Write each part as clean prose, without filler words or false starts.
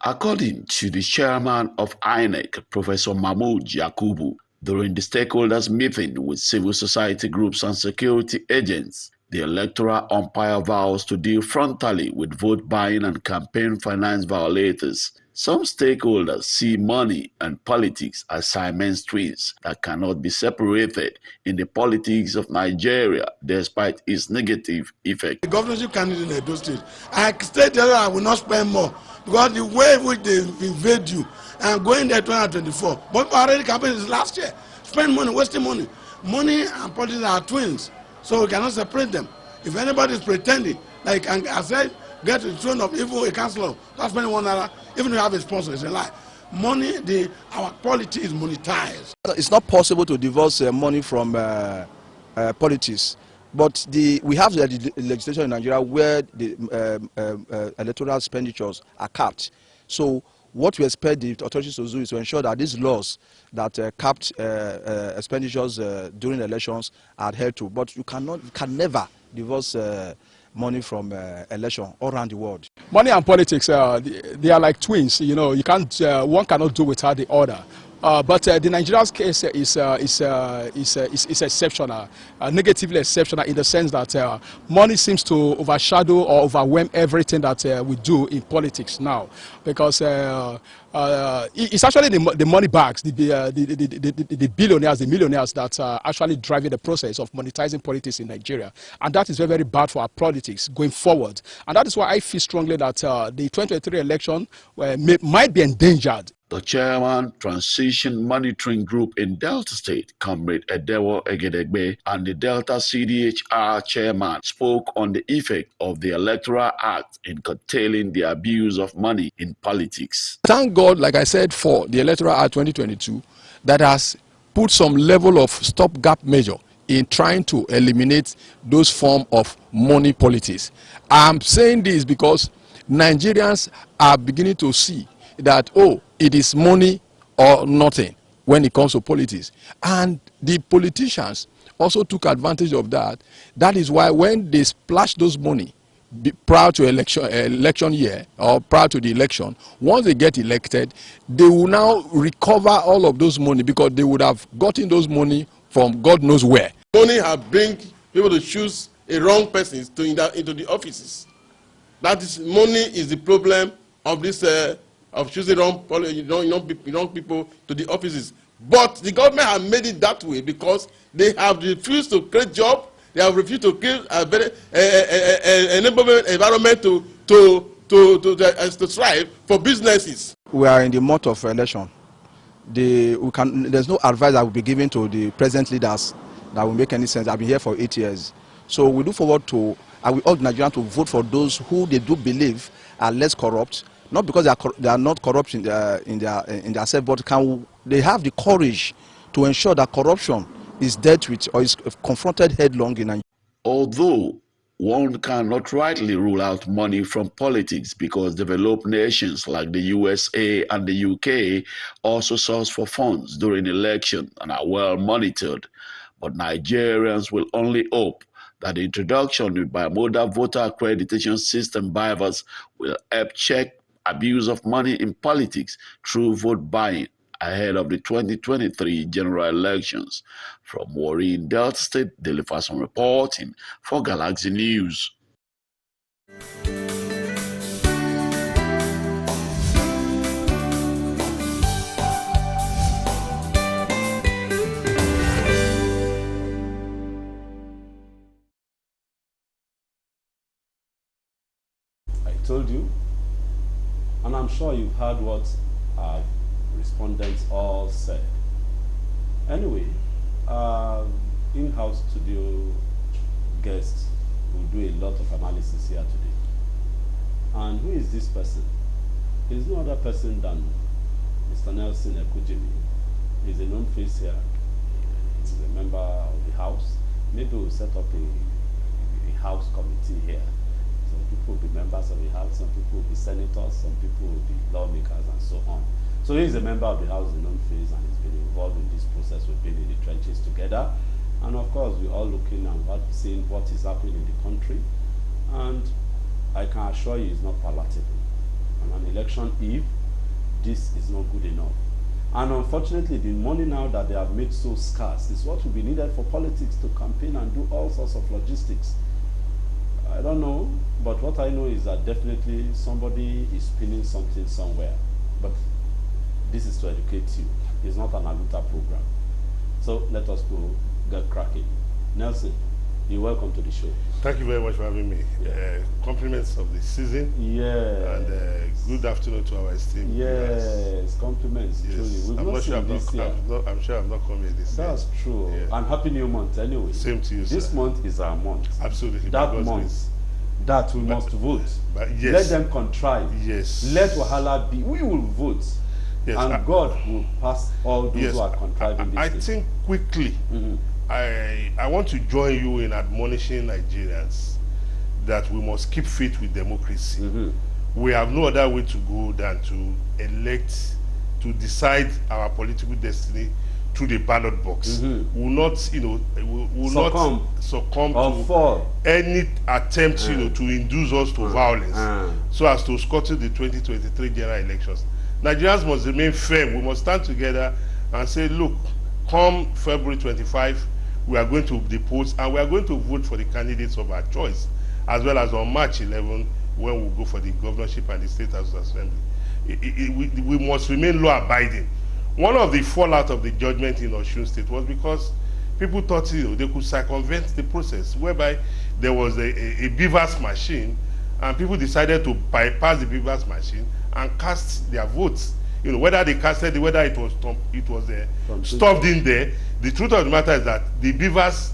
According to the chairman of INEC, Professor Mahmoud Yakubu, during the stakeholders meeting with civil society groups and security agents, the electoral umpire vows to deal frontally with vote buying and campaign finance violators. Some stakeholders see money and politics as Siamese twins that cannot be separated in the politics of Nigeria despite its negative effect. The governorship candidate in Edo State, I stayed there, I will not spend more because the way in which they invade you and going there 2024, but already campaign is last year. Spend money, wasting money. Money and politics are twins, so we cannot separate them. If anybody is pretending, like I said, get to the throne of evil, a councillor, not spending $1, even if you have a sponsor, it's a lie. Money, our politics is monetized. It's not possible to divorce money from politics, but we have the legislation in Nigeria where the electoral expenditures are capped. So what we expect the authorities to do is to ensure that these laws that capped expenditures during elections are adhered to. But you can never divorce money from election all around the world. Money and politics, they are like twins. You know, you can't. One cannot do without the other. But the Nigeria's case is exceptional, negatively exceptional in the sense that money seems to overshadow or overwhelm everything that we do in politics now, because it's actually the money bags, the billionaires, the millionaires that are actually driving the process of monetizing politics in Nigeria, and that is very, very bad for our politics going forward. And that is why I feel strongly that the 2023 election might be endangered. The chairman, Transition Monitoring Group in Delta State, Comrade Edewo Egedegbe, and the Delta CDHR chairman spoke on the effect of the Electoral Act in curtailing the abuse of money in politics. Thank God, like I said, for the Electoral Act 2022 that has put some level of stopgap measure in trying to eliminate those forms of money politics. I'm saying this because Nigerians are beginning to see that, oh, it is money or nothing when it comes to politics. And the politicians also took advantage of that. That is why when they splash those money prior to election year or prior to the election, once they get elected, they will now recover all of those money because they would have gotten those money from God knows where. Money have bring people to choose a wrong person into the offices. That is, money is the problem of this of choosing wrong people to the offices. But the government have made it that way because they have refused to create jobs. They have refused to create a very environment to thrive for businesses. We are in the month of election. There's no advice that will be given to the present leaders that will make any sense. I've been here for 8 years. So we look forward to, I will urge Nigerians to vote for those who they do believe are less corrupt. Not because they are not corrupt in their self, but they have the courage to ensure that corruption is dealt with or is confronted headlong in Nigeria. Although one cannot rightly rule out money from politics because developed nations like the USA and the UK also source for funds during elections and are well monitored, but Nigerians will only hope that the introduction of bimodal voter accreditation system BIVAS will help check abuse of money in politics through vote buying ahead of the 2023 general elections. From Warri in Delta State, Daily Fason reporting for Galaxy News. I told you, and I'm sure you've heard what our respondents all said. Anyway, in-house studio guests will do a lot of analysis here today. And who is this person? He's no other person than Mr. Nelson Ekujimi. He's a known face here. He's a member of the House. Maybe we'll set up a House committee here. Some people will be members of the House, some people will be senators, some people will be lawmakers, and so on. So he's a member of the House, a known face, and he's been involved in this process. We've been in the trenches together. And of course, we're all looking and seeing what is happening in the country. And I can assure you it's not palatable. on an election eve, this is not good enough. And unfortunately, the money now that they have made so scarce is what will be needed for politics to campaign and do all sorts of logistics. I don't know, but what I know is that definitely somebody is spinning something somewhere. But this is to educate you. It's not an Aluta program. So let us go get cracking. Nelson, you're welcome to the show. Thank you very much for having me. Compliments of the season. Yeah. And good afternoon to our esteemed yes, compliments, yes. truly. I'm sure I've not come here this year. That's true. Yeah. And happy new month anyway. Same to you, This month is our month. Absolutely. That month, that we must vote. Yes. Let them contrive. Yes. Let Wahala be. We will vote. Yes. And God will pass all those who are contriving this I thing. think quickly, I want to join you in admonishing Nigerians that we must keep faith with democracy. We have no other way to go than to elect, to decide our political destiny through the ballot box. We will not, not succumb to fall. any attempt, to induce us to violence, so as to scuttle the 2023 general elections. Nigerians must remain firm. We must stand together and say, look, come February 25, we are going to the polls and we are going to vote for the candidates of our choice, as well as on March 11, when we go for the governorship and the state house assembly. We must remain law-abiding. One of the fallout of the judgment in Osun State was because people thought they could circumvent the process, whereby there was a beavers machine, and people decided to bypass the beavers machine and cast their votes. Whether they casted it, whether it was stuffed in there. The truth of the matter is that the beavers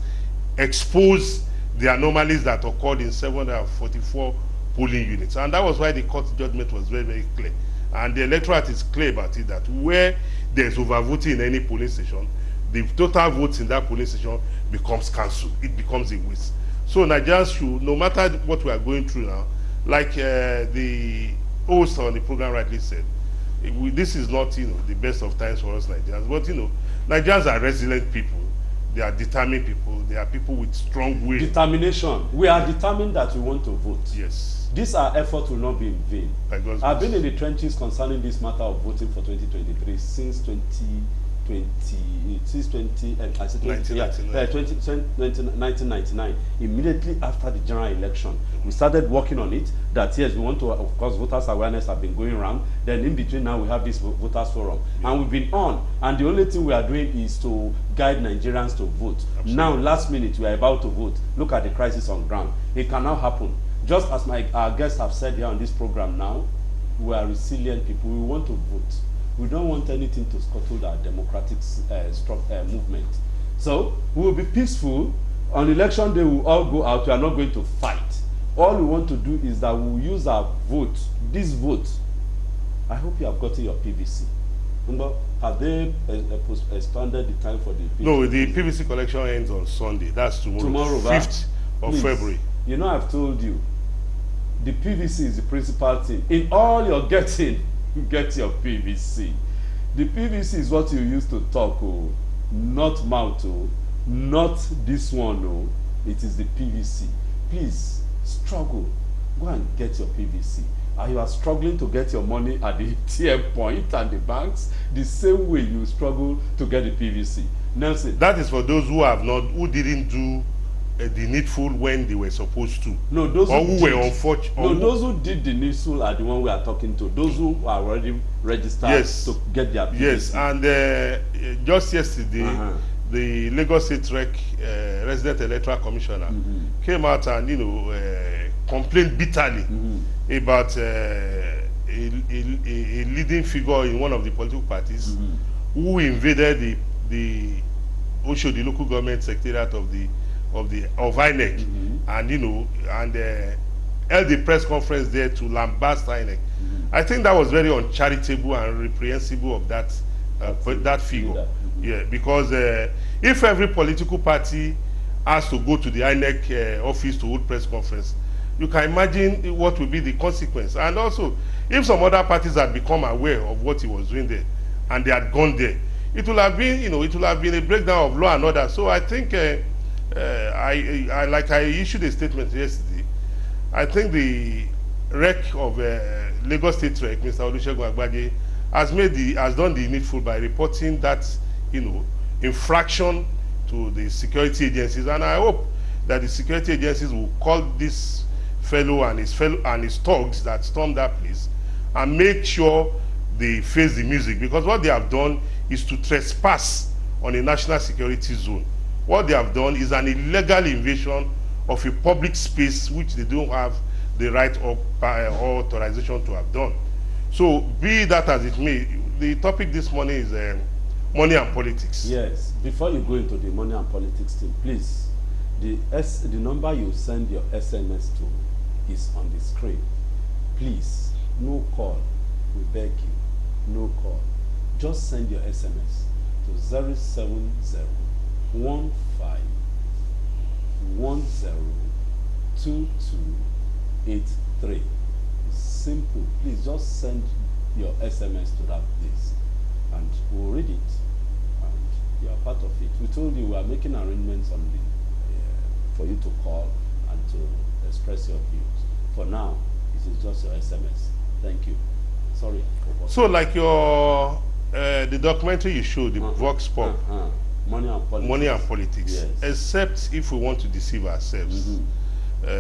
exposed the anomalies that occurred in 744 polling units, and that was why the court judgment was very, very clear. And the electorate is clear about it, that where there's overvoting in any polling station, the total votes in that polling station becomes cancelled. It becomes a waste. So Nigerians should, no matter what we are going through now, like the host on the program rightly said, this is not, the best of times for us Nigerians, but, Nigerians are resilient people. They are determined people. They are people with strong will. Determination. We are determined that we want to vote. Yes. This our effort will not be in vain. I've been in the trenches concerning this matter of voting for 2023 since 1999, immediately after the general election. We started working on it, that yes, we want to, of course, voters awareness have been going around. Then in between now we have this voters forum. And we've been on, and the only thing we are doing is to guide Nigerians to vote. Absolutely. Now, last minute, we are about to vote. Look at the crisis on ground. It can now happen. Just as our guests have said here on this program now, we are resilient people. We want to vote. We don't want anything to scuttle our democratic movement. So we will be peaceful. On election day, we will all go out. We are not going to fight. All we want to do is that we will use our vote, this vote. I hope you have gotten your PVC. Have they expanded the time for the PVC? No, the PVC collection ends on Sunday. That's tomorrow 5th of February. I've told you, the PVC is the principal thing. In all you're getting, you get your PVC. The PVC is what you use to talk, not mouth, not this one. It is the PVC. Please struggle. Go and get your PVC. And you are struggling to get your money at the ATM point and the banks, the same way you struggle to get the PVC. Nelson. That is for those who didn't do the needful when they were supposed to. No, those who were unfortunate. No, those who did the needful are the one we are talking to. Those who are already registered to get their PVC. Yes, and just yesterday, the Lagos State Resident Electoral Commissioner came out and complained bitterly about a leading figure in one of the political parties who invaded the Oshodi local government secretariat of INEC, and held the press conference there to lambast INEC. I think that was very uncharitable and reprehensible of that figure. Yeah, because if every political party has to go to the INEC office to hold press conference, you can imagine what will be the consequence. And also, if some other parties had become aware of what he was doing there and they had gone there, it will have been, it will have been a breakdown of law and order. So I think, I issued a statement yesterday. I think the wreck of Lagos State Rec, Mr. Olusegun Agbaje, has done the needful by reporting that, infraction to the security agencies, and I hope that the security agencies will call this fellow and his thugs that stormed that place and make sure they face the music, because what they have done is to trespass on a national security zone. What they have done is an illegal invasion of a public space which they don't have the right or authorization to have done. So, be that as it may, the topic this morning is money and politics. Yes. Before you go into the money and politics thing, please, the number you send your SMS to is on the screen. Please, no call. We beg you, no call. Just send your SMS to 070-15-10-2283. Simple. Please just send your SMS to that place and we'll read it. And you are part of it. We told you we are making arrangements on for you to call and to express your views. For now, it is just your SMS. Thank you. Sorry. So, like the documentary you showed, the Vox Pop, Money and Politics. Money and Politics. Yes. Except if we want to deceive ourselves,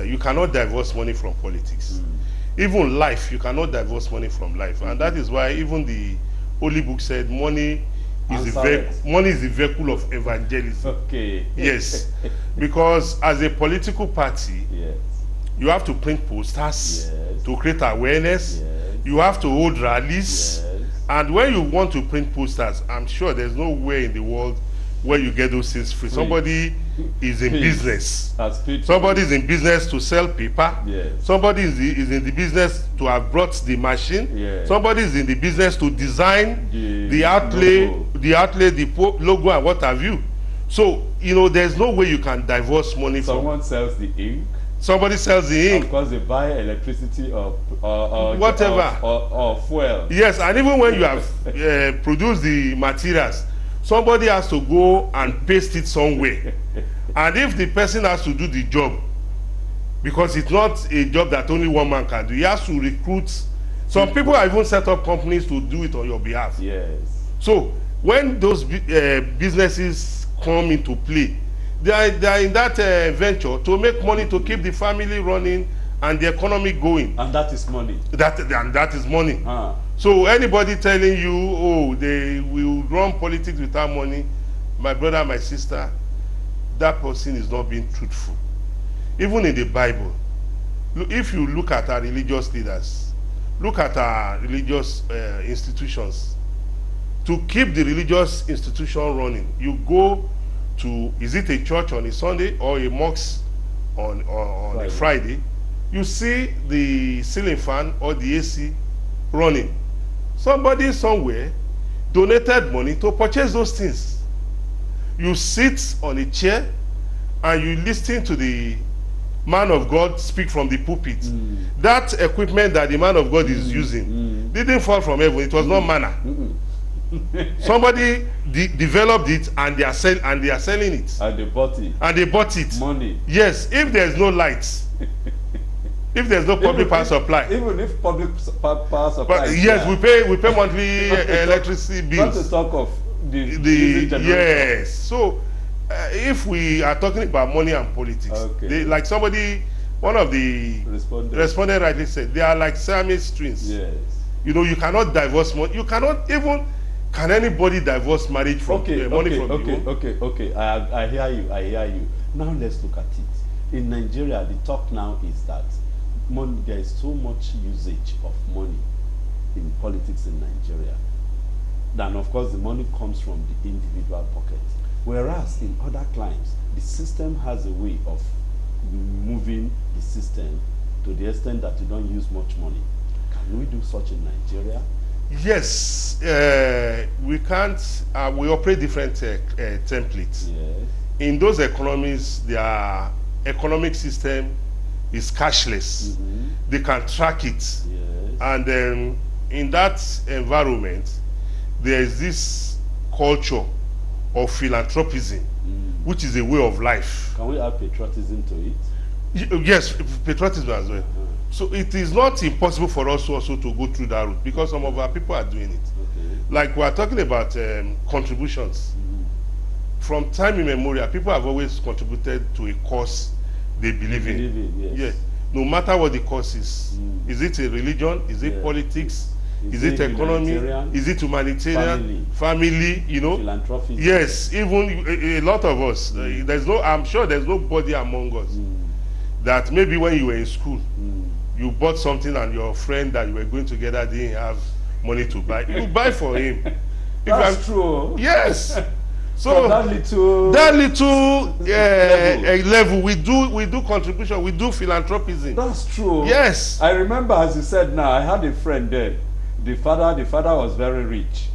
you cannot divorce money from politics. Even life, you cannot divorce money from life, and that is why even the Holy Book said money is the vehicle of evangelism. Okay. Yes, because as a political party, Yes. you have to print posters Yes. to create awareness. Yes. You have to hold rallies. Yes. And when you want to print posters, I'm sure there's no way in the world where you get those things free. Somebody is in business. Somebody is in business to sell paper. Yes. Somebody is in the business to have brought the machine. Yes. Somebody is in the business to design the outlay, the logo, and what have you. So, there's no way you can divorce money from. Someone sells the ink. Somebody sells the ink. Of course, they buy electricity or whatever. Or fuel. Yes, and even when you have produced the materials, somebody has to go and paste it somewhere. And if the person has to do the job, because it's not a job that only one man can do, he has to recruit. Some people have even set up companies to do it on your behalf. Yes. So when those businesses come into play, they are in that venture to make money to keep the family running and the economy going. And that is money. That is money. So anybody telling you, they will run politics without money, my brother, my sister, that person is not being truthful. Even in the Bible, if you look at our religious leaders, look at our religious institutions, to keep the religious institution running, you go to, is it a church on a Sunday or a mosque on a Friday, you see the ceiling fan or the AC running. Somebody somewhere donated money to purchase those things. You sit on a chair and you listen to the man of God speak from the pulpit. That equipment that the man of God is using didn't fall from heaven. It was not manna. Somebody developed it and they are selling it. And they bought it. And they bought it. Money. Yes, if there's no lights, if there's no public power supply. Even if public power supply. But yes, we pay monthly electricity bills. Not to talk of yes. So if we are talking about money and politics, like one of the respondent rightly said, they are like Siamese twins. Yes. You cannot divorce money. You cannot even. Can anybody divorce marriage from money from you? Okay. I hear you. Now let's look at it. In Nigeria, the talk now is that there is so much usage of money in politics in Nigeria. Then, of course, the money comes from the individual pocket. Whereas in other climes, the system has a way of moving the system to the extent that you don't use much money. Can we do such in Nigeria? Yes, we can't. We operate different templates. Yes. In those economies, their economic system is cashless. They can track it. Yes. And then in that environment, there is this culture of philanthropism, which is a way of life. Can we add patriotism to it? Yes, patriotism as well. So it is not impossible for us also to go through that route because some of our people are doing it. Okay. Like we are talking about contributions. From time immemorial, people have always contributed to a cause they believe in. Yes. Yeah. No matter what the cause is. Is it a religion? Is it politics? Is it economy? Is it humanitarian? Family, you know? Philanthropy. Yes, even a lot of us. There's no, I'm sure there's nobody among us that maybe when you were in school, you bought something and your friend that you were going together didn't have money to buy. You buy for him. That's true. Yes. So that little level, we do contribution, we do philanthropism. That's true. Yes. I remember, as you said now, I had a friend there. The father was very rich,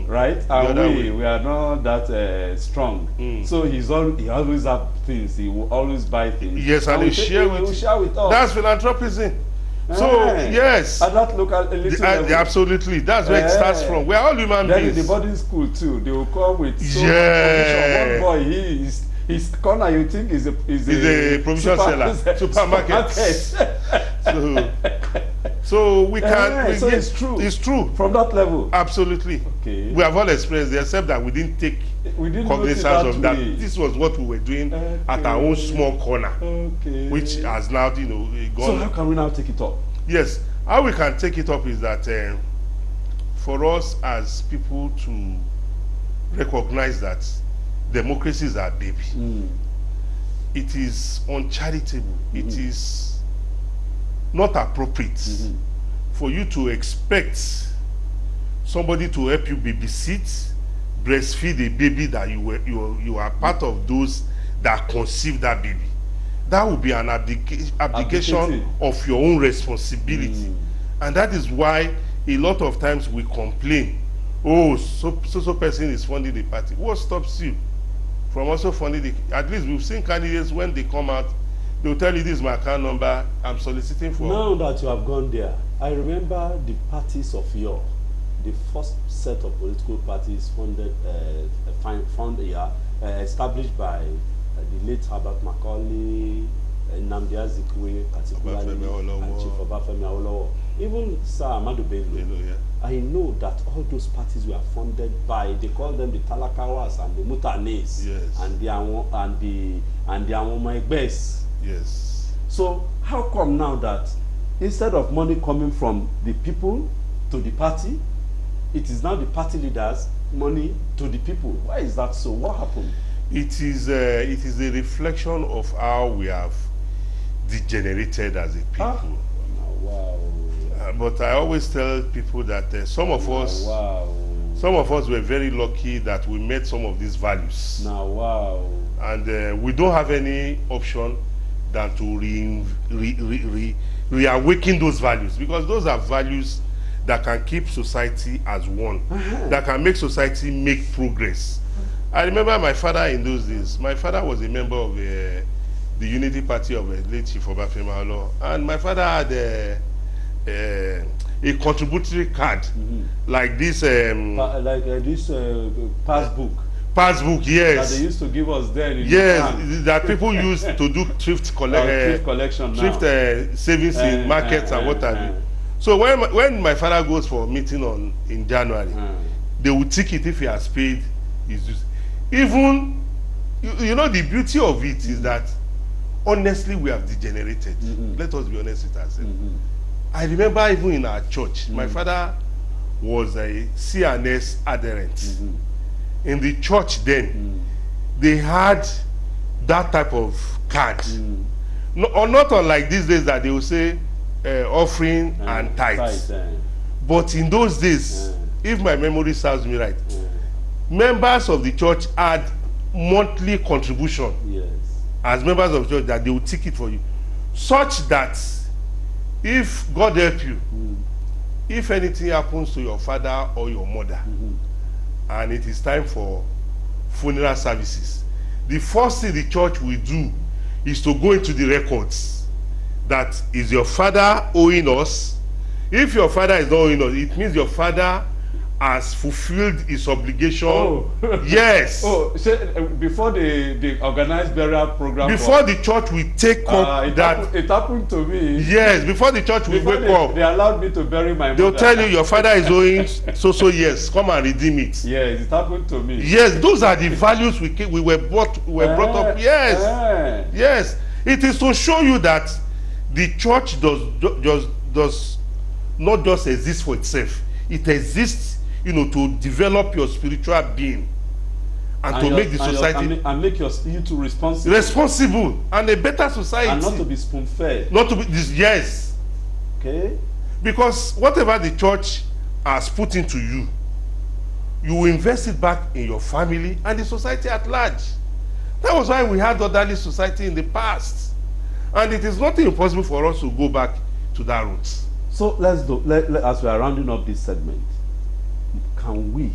right? And we are not that strong. So he always have things. He will always buy things. Yes, and he share with us. That's philanthropism. So yes, at that local level. Absolutely, that's where it starts from. We are all human beings. Then in the boarding school too, they will come with so much provision. One boy, his corner, you think is a provision seller, supermarket. So we can. So it's true. It's true from that level. Absolutely. Okay. We have all experienced it, except that we didn't take cognizance of that. This was what we were doing at our own small corner, which has now, you know, gone. So how can we now take it up? Yes, how we can take it up is that for us as people to recognize that democracy is our baby. It is uncharitable. It is not appropriate for you to expect somebody to help you babysit, breastfeed a baby that you are part of those that conceived that baby. That would be an abdication of your own responsibility. And that is why a lot of times we complain, oh, so person is funding the party. What stops you from also funding the, at least we've seen candidates when they come out, they'll tell you this is my account number, I'm soliciting for. Now that you have gone there, I remember the parties of yore, the first set of political parties established by the late Herbert Macaulay, Nnamdi Azikiwe, particularly, and Chief Obafemi Awolowo. Even Sir Ahmadu Bello. I know that all those parties were funded by, they call them the Talakawas and the Mutanes, and the Awomaegbes. Yes. So how come now that instead of money coming from the people to the party, it is now the party leaders money to the people? Why is that so? What happened? It is a reflection of how we have degenerated as a people. Wow. But I always tell people that some of us were very lucky that we met some of these values. And we don't have any option than to reawaken those values, because those are values that can keep society as one, that can make society make progress. I remember my father in those days. My father was a member of the Unity Party of late Chief Obafemi Awolowo, and my father had a contributory card like this passbook. Passbook, yes. That they used to give us then. Yes, that people used to do thrift collection, savings in markets and what have you. So when my father goes for a meeting in January, they will tick it if he has paid his dues. Even, you know, the beauty of it is that honestly we have degenerated. Let us be honest with ourselves. I remember even in our church, my father was a CNS adherent. In the church then, they had that type of card. Not unlike these days that they will say offering and tithes. But in those days, if my memory serves me right, members of the church had monthly contribution as members of the church, that they will tick it for you, such that if God help you, if anything happens to your father or your mother, and it is time for funeral services, the first thing the church will do is to go into the records. That is your father owing us? If your father is not owing us, it means your father has fulfilled its obligation. Oh. Yes. Oh, before the organized burial program. Before the church will take up that. It happened to me. Yes, before the church will wake up. They allowed me to bury my mother. They'll tell you your father is owing so years. Come and redeem it. Yes, it happened to me. Yes, those are the values we were brought up. Yes. Yes. It is to show you that the church does not just exist for itself. It exists, to develop your spiritual being and to make the society and make you to responsible and a better society, and not to be spoon-fed. Not to be this. Yes. Okay. Because whatever the church has put into you, you will invest it back in your family and the society at large. That was why we had orderly society in the past, and it is not impossible for us to go back to that route. So as we are rounding up this segment, can we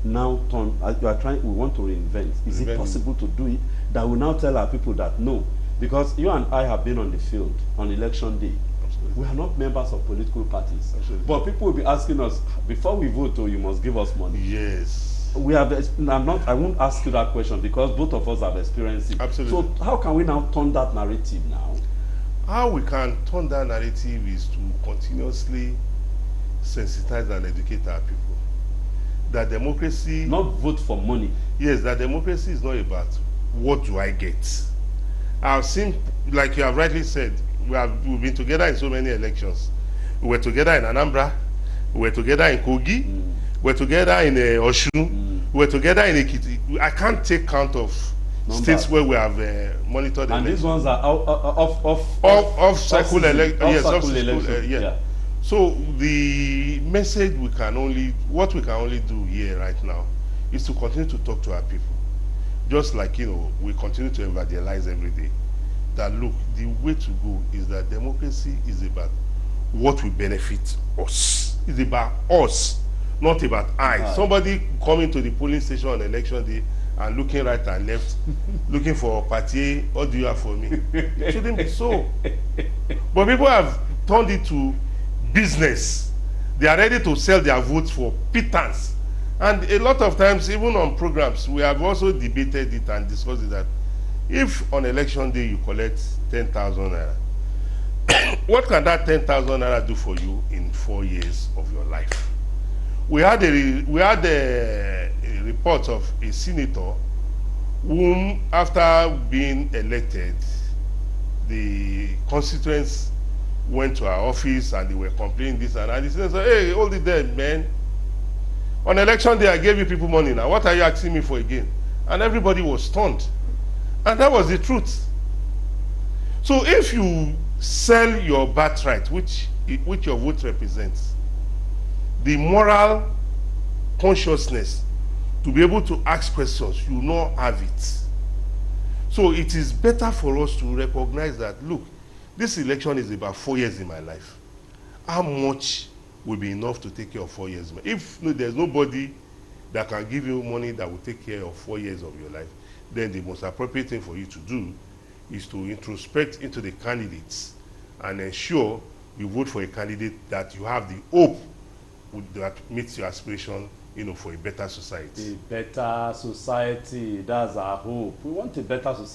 now turn, as you are trying, we want to reinvent. Is it possible to do it? That we now tell our people that no, because you and I have been on the field on election day. Absolutely. We are not members of political parties. Absolutely. But people will be asking us, before we vote, you must give us money. Yes. We have. I won't ask you that question because both of us have experienced it. Absolutely. So how can we now turn that narrative now? How we can turn that narrative is to continuously sensitize and educate our people. That democracy... Not vote for money. Yes, that democracy is not about what do I get. I've seen, like you have rightly said, we've been together in so many elections. We were together in Anambra, we were together in Kogi, we were together in Osun, we were together in Ekiti. I can't take count of states where we have monitored and elections. These ones are off-cycle elections. Yeah. So the message what we can only do here right now is to continue to talk to our people. Just like, we continue to evangelize every day. That look, the way to go is that democracy is about what will benefit us. It's about us, not about I. Somebody coming to the polling station on election day and looking right and left, looking for party, what do you have for me? It shouldn't be so. But people have turned it to business. They are ready to sell their votes for pittance. And a lot of times, even on programs, we have also debated it and discussed it that if on election day you collect 10,000 naira, what can that 10,000 naira do for you in 4 years of your life? We had a report of a senator whom, after being elected, the constituents went to our office and they were complaining this and that. The senator said, hey, hold it there, man. On election day, I gave you people money now. What are you asking me for again? And everybody was stunned. And that was the truth. So if you sell your birthright, which your vote represents, the moral consciousness to be able to ask questions, you not have it. So it is better for us to recognize that, look, this election is about 4 years in my life. How much will be enough to take care of 4 years? If there's nobody that can give you money that will take care of 4 years of your life, then the most appropriate thing for you to do is to introspect into the candidates and ensure you vote for a candidate that you have the hope that meets your aspiration, for a better society. A better society, that's our hope. We want a better society.